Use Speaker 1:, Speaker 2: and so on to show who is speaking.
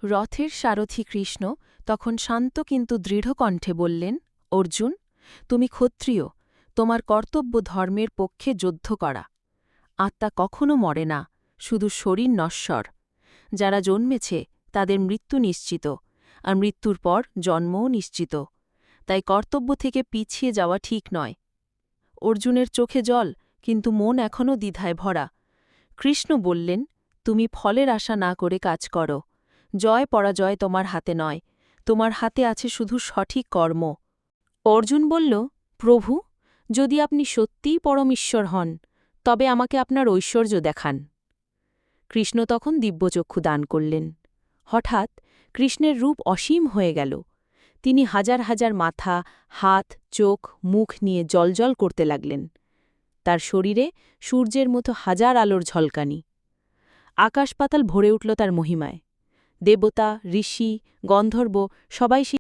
Speaker 1: রথের সারথি কৃষ্ণ তখন শান্ত কিন্তু দৃঢ় কণ্ঠে বললেন, অর্জুন, তুমি ক্ষত্রিয়, তোমার কর্তব্য ধর্মের পক্ষে যুদ্ধ করা। আত্মা কখনো মরে না, শুধু শরীর নশ্বর। যারা জন্মেছে তাদের মৃত্যু নিশ্চিত, আর মৃত্যুর পর জন্মও নিশ্চিত। তাই কর্তব্য থেকে পিছিয়ে যাওয়া ঠিক নয়। অর্জুনের চোখে জল, কিন্তু মন এখনও দ্বিধায় ভরা। কৃষ্ণ বললেন, তুমি ফলের আশা না করে কাজ করো। জয় পরাজয় তোমার হাতে নয়, তোমার হাতে আছে শুধু সঠিক কর্ম। অর্জুন বলল, প্রভু, যদি আপনি সত্যিই পরমেশ্বর হন, তবে আমাকে আপনার ঐশ্বর্য দেখান। কৃষ্ণ তখন দিব্যচক্ষু দান করলেন। হঠাৎ কৃষ্ণের রূপ অসীম হয়ে গেল। তিনি হাজার হাজার মাথা, হাত, চোখ, মুখ নিয়ে জ্বলজ্বল করতে লাগলেন। তার শরীরে সূর্যের মতো হাজার আলোর ঝলকানি। আকাশ পাতাল ভরে উঠল তার মহিমায়। দেবতা, ঋষি, গন্ধর্ব সবাই